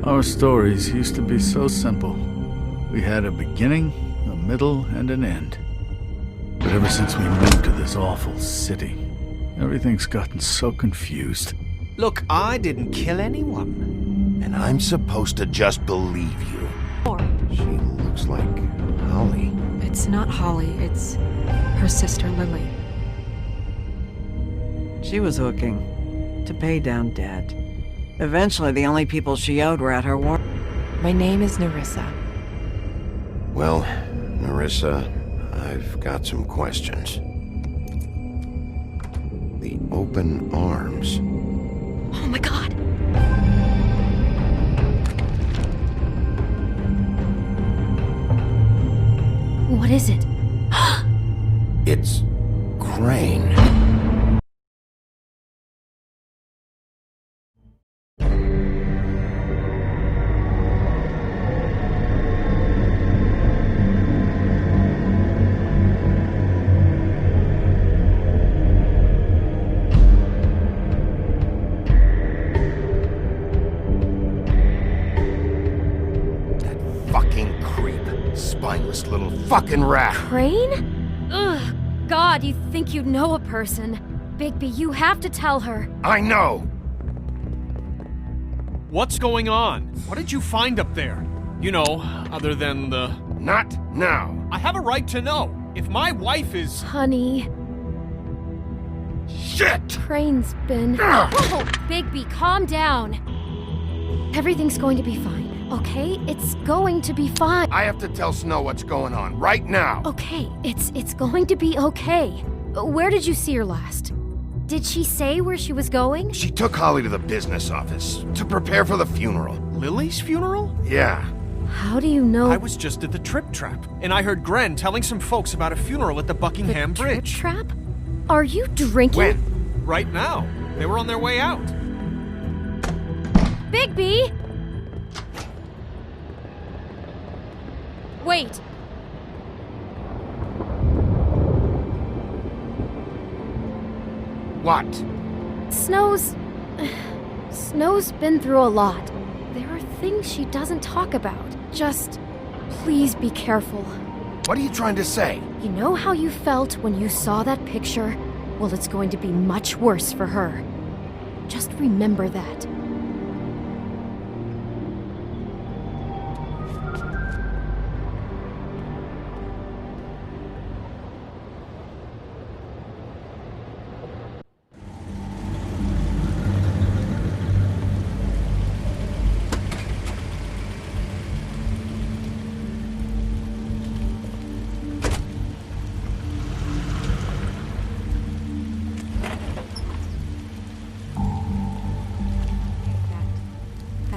Our stories used to be so simple. We had a beginning, a middle, and an end. But ever since we moved to this awful city, everything's gotten so confused. Look, I didn't kill anyone. And I'm supposed to just believe you. She looks like Holly. It's not Holly, it's her sister Lily. She was hooking to pay down debt. Eventually, the only people she owed were at her war. My name is Nerissa. Well, Nerissa, I've got some questions. The open arms. Oh my god! What is it? It's Crane. Spineless little fucking rat. Crane? Ugh. God, you think you know a person. Bigby, you have to tell her. I know! What's going on? What did you find up there? You know, other than the... Not now. I have a right to know. If my wife is... Honey, Shit! Crane's been... Whoa, Bigby, calm down. Everything's going to be fine. Okay? It's going to be fine. I have to tell Snow what's going on right now. Okay, it's going to be okay. Where did you see her last? Did she say where she was going? She took Holly to the business office to prepare for the funeral. Lily's funeral? Yeah. How do you know? I was just at the Trip Trap, and I heard Gren telling some folks about a funeral at the Buckingham the Bridge. Trip Trap? Are you drinking? When? Right now. They were on their way out. Bigby! Wait. What? Snow's been through a lot. There are things she doesn't talk about. Just, please be careful. What are you trying to say? You know how you felt when you saw that picture? Well, it's going to be much worse for her. Just remember that.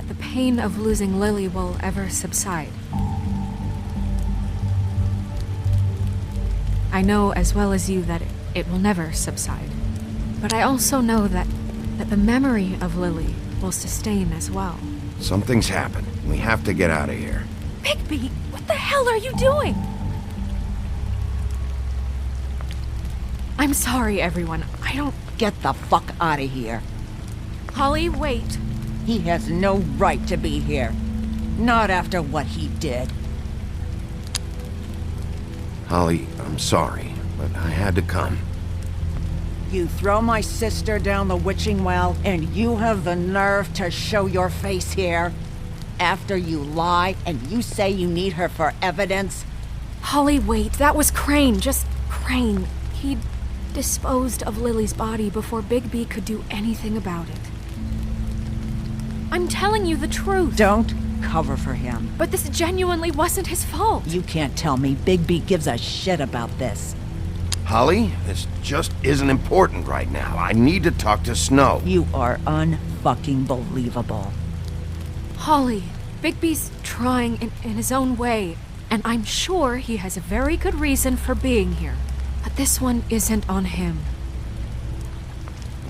The pain of losing Lily will ever subside. I know as well as you that it will never subside. But I also know that the memory of Lily will sustain as well. Something's happened. We have to get out of here. Bigby, what the hell are you doing? I'm sorry, everyone. I don't... Get the fuck out of here. Holly, wait. He has no right to be here. Not after what he did. Holly, I'm sorry, but I had to come. You throw my sister down the witching well, and you have the nerve to show your face here? After you lie, and you say you need her for evidence? Holly, wait. That was Crane. Just Crane. He disposed of Lily's body before Bigby could do anything about it. I'm telling you the truth. Don't cover for him. But this genuinely wasn't his fault. You can't tell me Bigby gives a shit about this. Holly, this just isn't important right now. I need to talk to Snow. You are unfucking believable. Holly, Bigby's trying in his own way, and I'm sure he has a very good reason for being here. But this one isn't on him.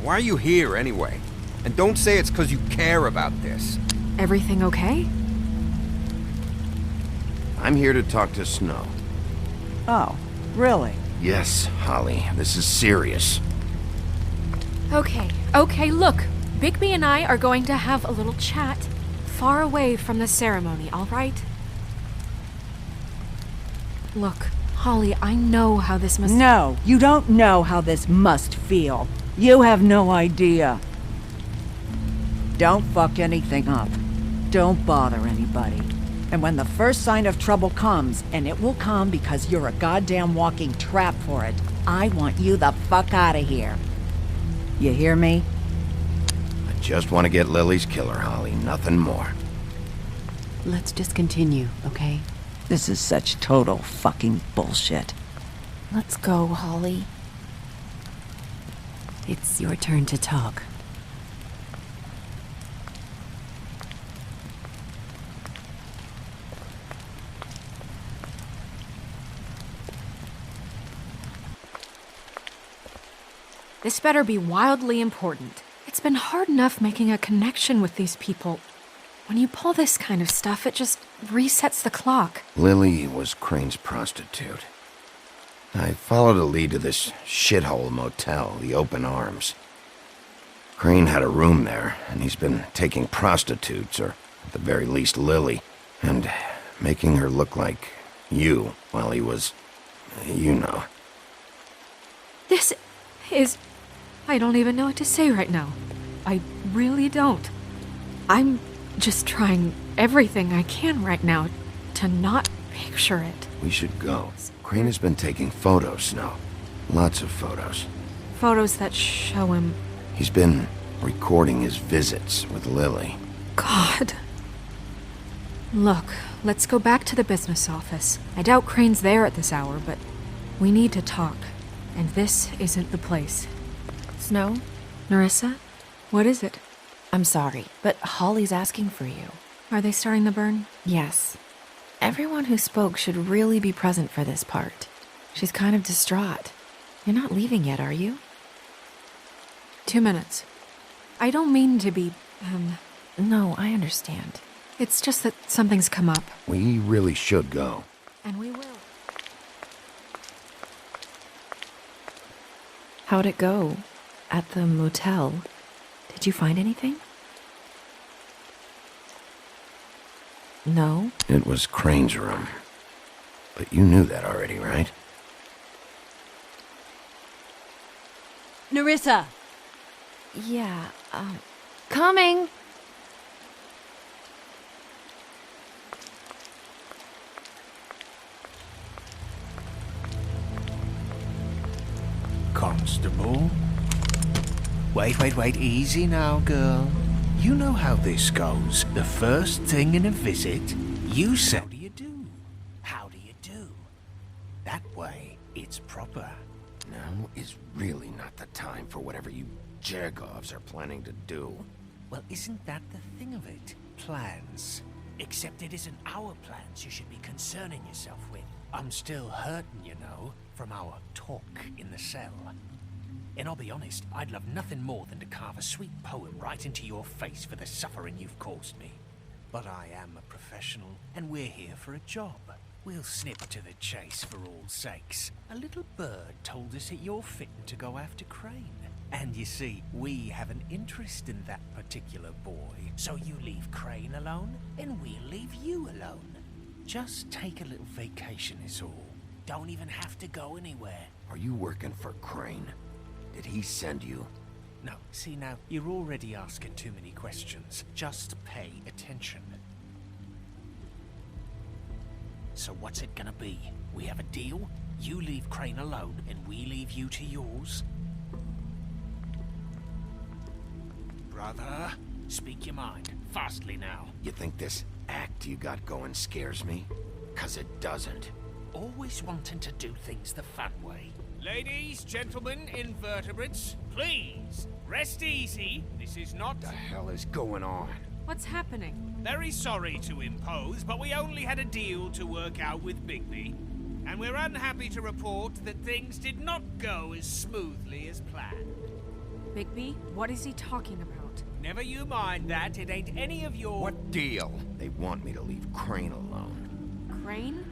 Why are you here, anyway? And don't say it's because you care about this. Everything okay? I'm here to talk to Snow. Oh, really? Yes, Holly, this is serious. Okay, look. Bigby and I are going to have a little chat. far away from the ceremony, all right? Look, Holly, I know how this must... No, you don't know how this must feel. You have no idea. Don't fuck anything up. Don't bother anybody. And when the first sign of trouble comes, and it will come because you're a goddamn walking trap for it, I want you the fuck out of here. You hear me? I just want to get Lily's killer, Holly. Nothing more. Let's just continue, okay? This is such total fucking bullshit. Let's go, Holly. It's your turn to talk. This better be wildly important. It's been hard enough making a connection with these people. When you pull this kind of stuff, it just resets the clock. Lily was Crane's prostitute. I followed a lead to this shithole motel, the Open Arms. Crane had a room there, and he's been taking prostitutes, or at the very least Lily, and making her look like you while he was, you know. This is... I don't even know what to say right now. I really don't. I'm just trying everything I can right now to not picture it. We should go. Crane has been taking photos, Snow. Lots of photos. Photos that show him... He's been recording his visits with Lily. God. Look, let's go back to the business office. I doubt Crane's there at this hour, but we need to talk. And this isn't the place. Snow? Nerissa? What is it? I'm sorry, but Holly's asking for you. Are they starting the burn? Yes. Everyone who spoke should really be present for this part. She's kind of distraught. You're not leaving yet, are you? 2 minutes. I don't mean to be, No, I understand. It's just that something's come up. We really should go. And we will. How'd it go? At the motel? Did you find anything? No? It was Crane's room. But you knew that already, right? Nerissa! Yeah, coming! Constable? Wait, easy now, girl. You know how this goes. The first thing in a visit, you say, how do you do? How do you do? That way, it's proper. Now is really not the time for whatever you Jergovs are planning to do. Well, isn't that the thing of it? Plans. Except it isn't our plans you should be concerning yourself with. I'm still hurting, you know, from our talk in the cell. And I'll be honest, I'd love nothing more than to carve a sweet poem right into your face for the suffering you've caused me. But I am a professional, and we're here for a job. We'll snip to the chase for all sakes. A little bird told us that you're fitting to go after Crane. And you see, we have an interest in that particular boy. So you leave Crane alone, and we'll leave you alone. Just take a little vacation is all. Don't even have to go anywhere. Are you working for Crane? Did he send you? No, see now, you're already asking too many questions. Just pay attention. So what's it gonna be? We have a deal? You leave Crane alone, and we leave you to yours? Brother, speak your mind. Fastly now. You think this act you got going scares me? 'Cause it doesn't. Always wanting to do things the fun way. Ladies, gentlemen, invertebrates, please, rest easy. This is not... What the hell is going on? What's happening? Very sorry to impose, but we only had a deal to work out with Bigby. And we're unhappy to report that things did not go as smoothly as planned. Bigby, what is he talking about? Never you mind that, it ain't any of your... What deal? They want me to leave Crane alone. Crane?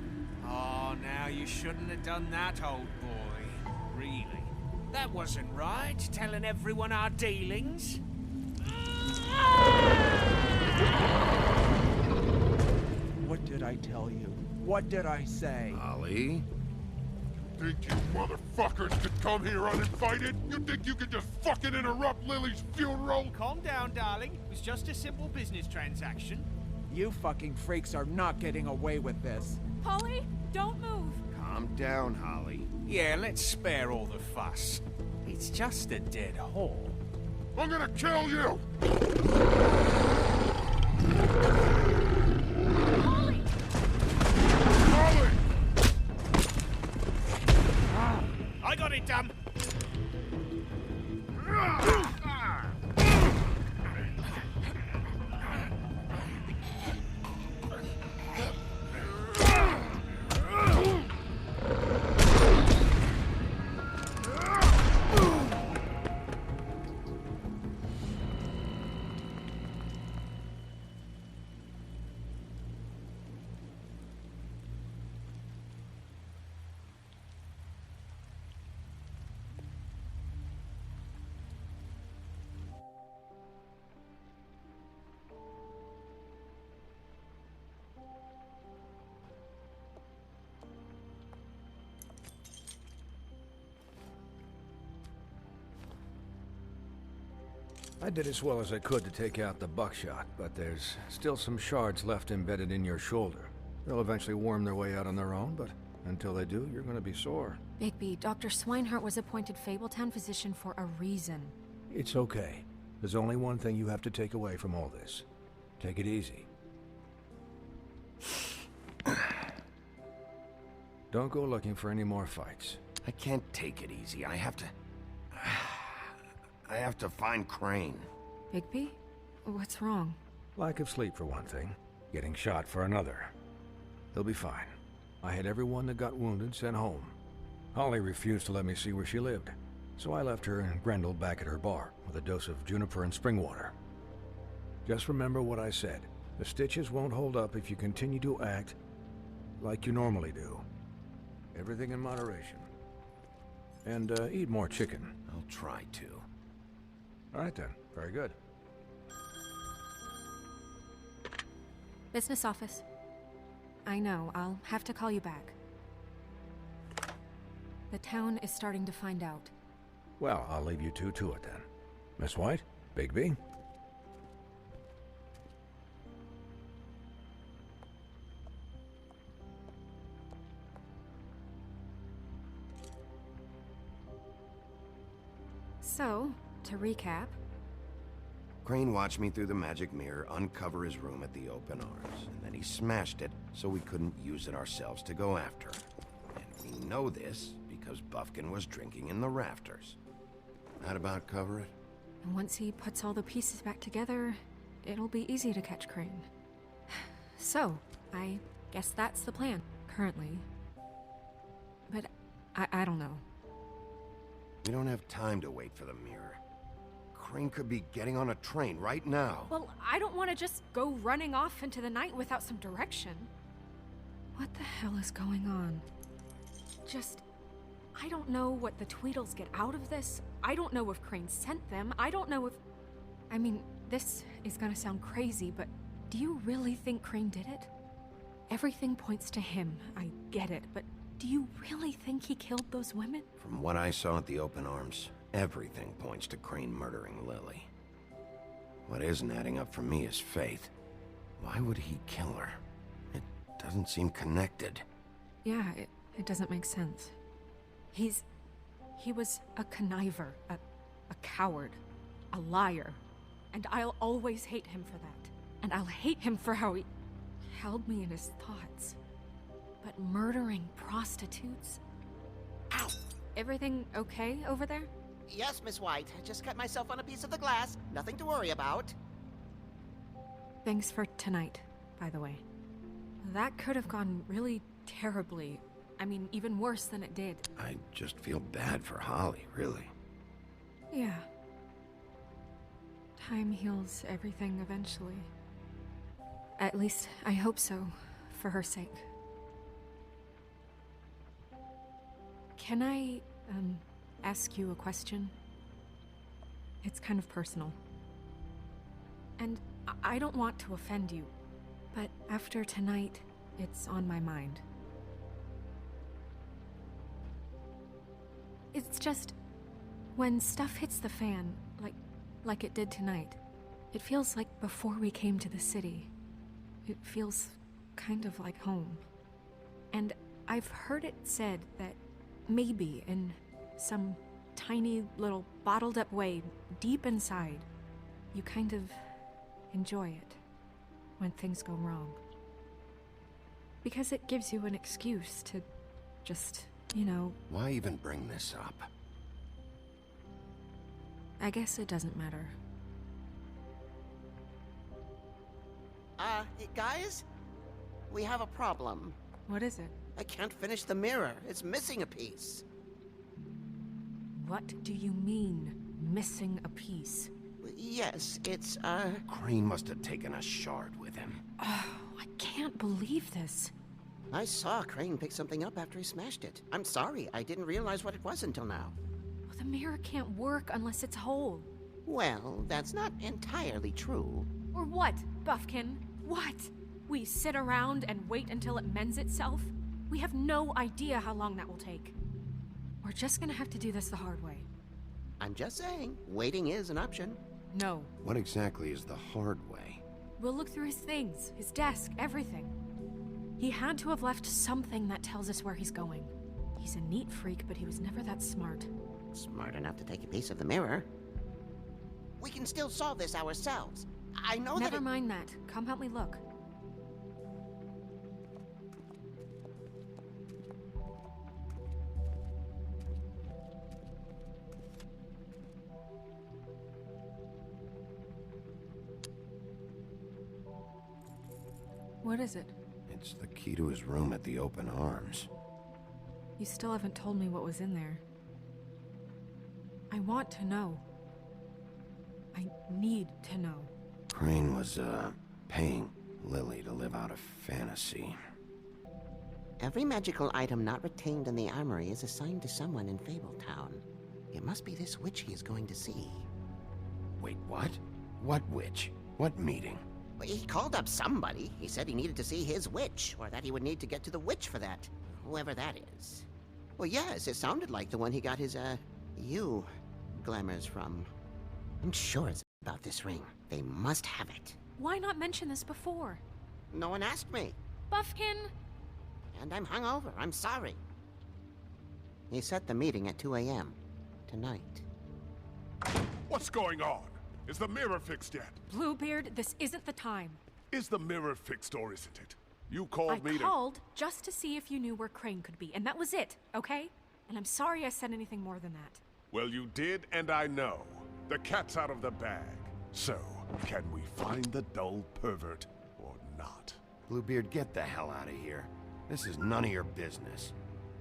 Oh, now you shouldn't have done that, old boy. Really? That wasn't right, telling everyone our dealings. I tell you? What did I say? Holly? Think you motherfuckers could come here uninvited? You think you could just fucking interrupt Lily's funeral? Calm down, darling. It was just a simple business transaction. You fucking freaks are not getting away with this. Holly, don't move. Calm down, Holly. Yeah, let's spare all the fuss. It's just a dead whore. I'm gonna kill you! Holly! Holly! I got it, damn! I did as well as I could to take out the buckshot, but there's still some shards left embedded in your shoulder. They'll eventually worm their way out on their own, but until they do, you're gonna be sore. Bigby, Dr. Swinehart was appointed Fabletown physician for a reason. It's okay. There's only one thing you have to take away from all this. Take it easy. Don't go looking for any more fights. I can't take it easy. I have to find Crane. Bigby? What's wrong? Lack of sleep for one thing. Getting shot for another. He'll be fine. I had everyone that got wounded sent home. Holly refused to let me see where she lived, so I left her and Grendel back at her bar with a dose of juniper and spring water. Just remember what I said. The stitches won't hold up if you continue to act like you normally do. Everything in moderation. And eat more chicken. I'll try to. All right then. Very good. Business office. I know, I'll have to call you back. The town is starting to find out. Well, I'll leave you two to it then. Miss White? Bigby? So, to recap... Crane watched me through the magic mirror uncover his room at the open arms, and then he smashed it so we couldn't use it ourselves to go after him. And we know this because Buffkin was drinking in the rafters. That about cover it? And once he puts all the pieces back together, it'll be easy to catch Crane. So, I guess that's the plan, currently. But I don't know. We don't have time to wait for the mirror. Crane could be getting on a train right now. Well, I don't want to just go running off into the night without some direction. What the hell is going on? I don't know what the Tweedles get out of this. I don't know if Crane sent them. I don't know if... I mean, this is gonna sound crazy, but do you really think Crane did it? Everything points to him, I get it, but do you really think he killed those women? From what I saw at the open arms, everything points to Crane murdering Lily. What isn't adding up for me is Faith. Why would he kill her? It doesn't seem connected. Yeah, it doesn't make sense. He was a conniver, a coward, a liar. And I'll always hate him for that. And I'll hate him for how he held me in his thoughts. But murdering prostitutes? Ow! Everything okay over there? Yes, Miss White. I just cut myself on a piece of the glass. Nothing to worry about. Thanks for tonight, by the way. That could have gone really terribly. I mean, even worse than it did. I just feel bad for Holly, really. Yeah. Time heals everything eventually. At least, I hope so, for her sake. Can I, ask you a question? It's kind of personal. And I don't want to offend you, but after tonight, It's on my mind. It's just... when stuff hits the fan, like it did tonight, it feels like before we came to the city. It feels kind of like home. And I've heard it said that maybe in some tiny little bottled up way deep inside, you kind of enjoy it when things go wrong. Because it gives you an excuse to just, you know... Why even bring this up? I guess it doesn't matter. Guys? We have a problem. What is it? I can't finish the mirror. It's missing a piece. What do you mean, missing a piece? Yes, it's, Crane must have taken a shard with him. Oh, I can't believe this. I saw Crane pick something up after he smashed it. I'm sorry, I didn't realize what it was until now. Well, the mirror can't work unless it's whole. Well, that's not entirely true. Or what, Buffkin? What? We sit around and wait until it mends itself? We have no idea how long that will take. We're just gonna have to do this the hard way. I'm just saying, waiting is an option. No. What exactly is the hard way? We'll look through his things, his desk, everything. He had to have left something that tells us where he's going. He's a neat freak, but he was never that smart. Smart enough to take a piece of the mirror. We can still solve this ourselves. I know Never mind that. Come help me look. What is it? It's the key to his room at the Open Arms. You still haven't told me what was in there. I want to know. I need to know. Crane was, paying Lily to live out a fantasy. Every magical item not retained in the armory is assigned to someone in Fabletown. It must be this witch he is going to see. Wait, what? What witch? What meeting? Well, he called up somebody. He said he needed to see his witch, or that he would need to get to the witch for that. Whoever that is. Well, yes, it sounded like the one he got his, glamours from. I'm sure it's about this ring. They must have it. Why not mention this before? No one asked me. Buffkin! And I'm hungover. I'm sorry. He set the meeting at 2 a.m. tonight. What's going on? Is the mirror fixed yet? Bluebeard, this isn't the time. Is the mirror fixed or isn't it? You called me I called just to see if you knew where Crane could be, and that was it, okay? And I'm sorry I said anything more than that. Well, you did, and I know. The cat's out of the bag. So, can we find the dull pervert or not? Bluebeard, get the hell out of here. This is none of your business.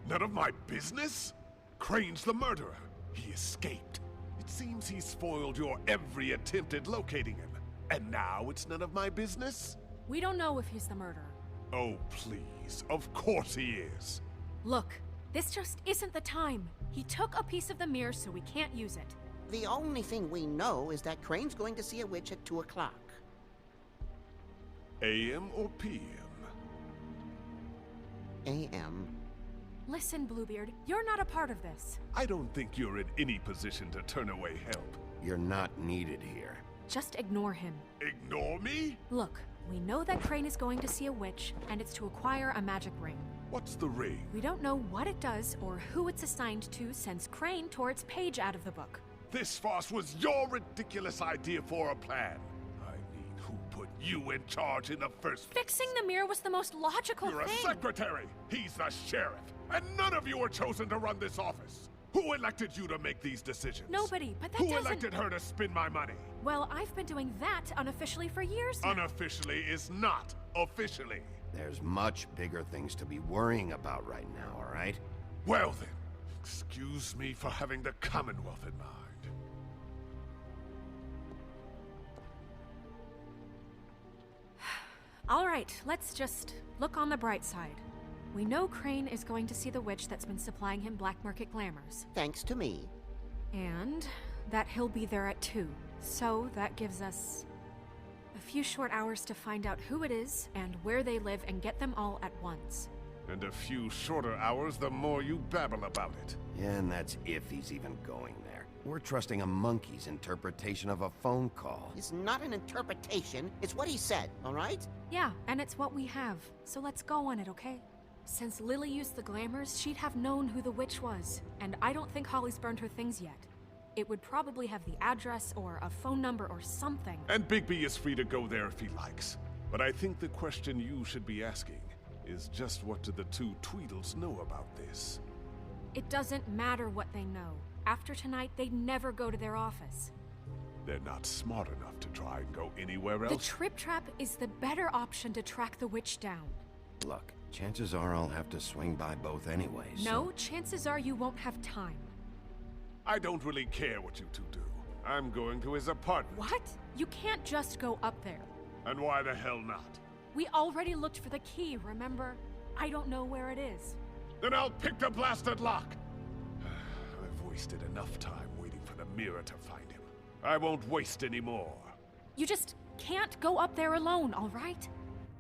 None of my business? Crane's the murderer. He escaped. It seems he spoiled your every attempt at locating him. And now it's none of my business? We don't know if he's the murderer. Oh, please. Of course he is. Look, this just isn't the time. He took a piece of the mirror, so we can't use it. The only thing we know is that Crane's going to see a witch at 2 o'clock. AM or PM? AM. Listen, Bluebeard, you're not a part of this. I don't think you're in any position to turn away help. You're not needed here. Just ignore him. Ignore me? Look, we know that Crane is going to see a witch, and it's to acquire a magic ring. What's the ring? We don't know what it does or who it's assigned to since Crane tore its page out of the book. This farce was your ridiculous idea for a plan. I mean, who put you in charge in the first place? Fixing the mirror was the most logical You're thing. a secretary. He's the sheriff. And none of you were chosen to run this office. Who elected you to make these decisions? Nobody, but that Who doesn't... elected her to spend my money? Well, I've been doing that unofficially for years now. Unofficially is not officially. There's much bigger things to be worrying about right now, all right? Well then, excuse me for having the Commonwealth in mind. All right, let's just look on the bright side. We know Crane is going to see the witch that's been supplying him black market glamours. Thanks to me. And that he'll be there at 2. So that gives us A few short hours to find out who it is and where they live and get them all at once. And a few shorter hours the more you babble about it. Yeah, and that's if he's even going there. We're trusting a monkey's interpretation of a phone call. It's not an interpretation, it's what he said, all right? Yeah, and it's what we have, so let's go on it, okay? Since Lily used the glamours, she'd have known who the witch was, and I don't think Holly's burned her things yet. It would probably have the address or a phone number or something. And Bigby is free to go there if he likes. But I think the question you should be asking is just what do the two Tweedles know about this? It doesn't matter what they know. After tonight, they'd never go to their office. They're not smart enough to try and go anywhere else. The Trip Trap is the better option to track the witch down. Look, chances are I'll have to swing by both anyways. No, chances are you won't have time. I don't really care what you two do. I'm going to his apartment. What? You can't just go up there. And why the hell not? We already looked for the key, remember? I don't know where it is. Then I'll pick the blasted lock! I've wasted enough time waiting for the mirror to find him. I won't waste any more. You just can't go up there alone, all right?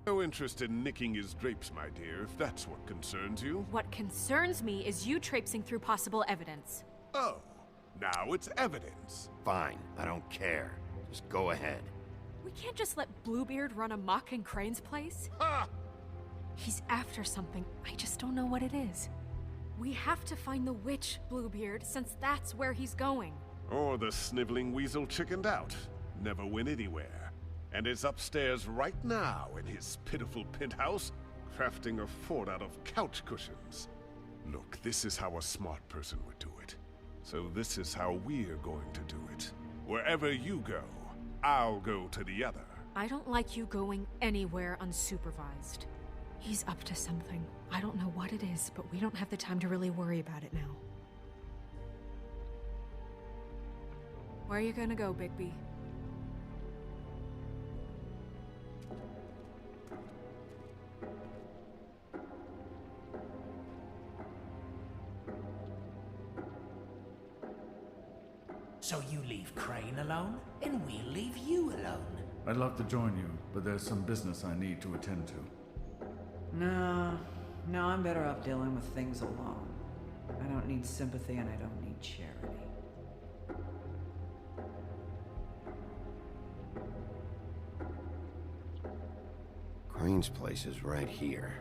No interest in nicking his drapes, my dear, if that's what concerns you. What concerns me is you traipsing through possible evidence. Oh, now it's evidence. Fine, I don't care. Just go ahead. We can't just let Bluebeard run amok in Crane's place. Ha! He's after something. I just don't know what it is. We have to find the witch, Bluebeard, since that's where he's going. Or the sniveling weasel chickened out. Never went anywhere. And is upstairs right now in his pitiful penthouse, crafting a fort out of couch cushions. Look, this is how a smart person would do it. So this is how we're going to do it. Wherever you go, I'll go to the other. I don't like you going anywhere unsupervised. He's up to something. I don't know what it is, but we don't have the time to really worry about it now. Where are you gonna go, Bigby? So you leave Crane alone, and we'll leave you alone. I'd love to join you, but there's some business I need to attend to. No, I'm better off dealing with things alone. I don't need sympathy and I don't need charity. Crane's place is right here.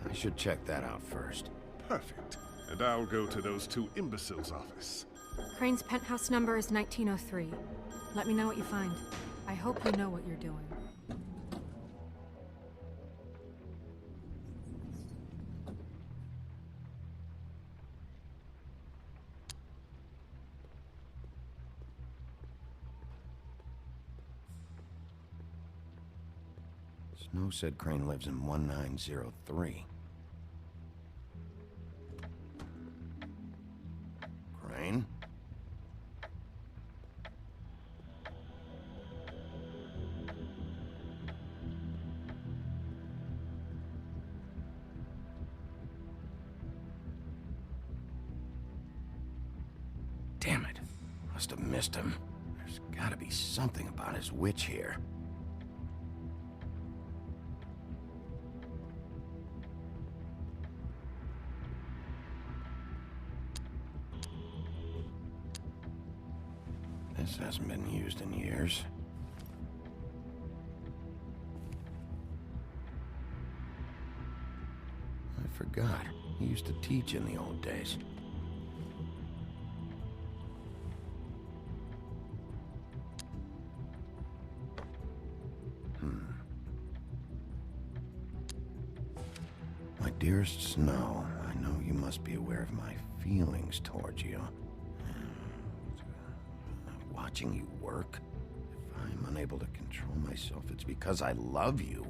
I should check that out first. Perfect. And I'll go to those two imbeciles' office. Crane's penthouse number is 1903. Let me know what you find. I hope you know what you're doing. Snow said Crane lives in 1903. Crane? Damn it. Must have missed him. There's gotta be something about his witch here. This hasn't been used in years. I forgot. He used to teach in the old days. My dearest Snow, I know you must be aware of my feelings towards you. Watching you work, if I'm unable to control myself, it's because I love you.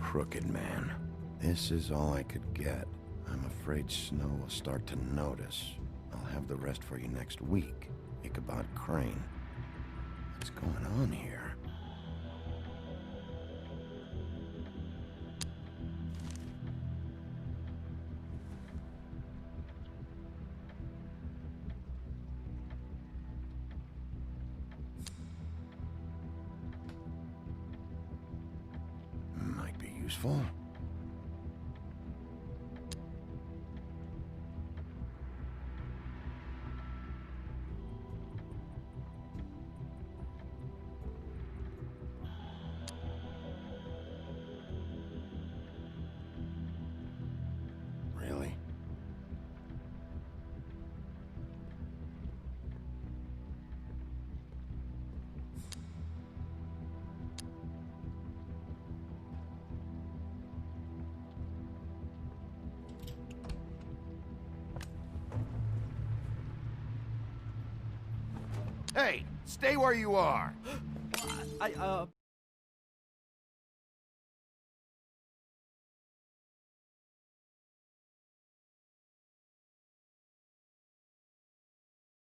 Crooked man. This is all I could get. I'm afraid Snow will start to notice. I'll have the rest for you next week. Ichabod Crane. What's going on here? useful. Really? Hey, stay where you are.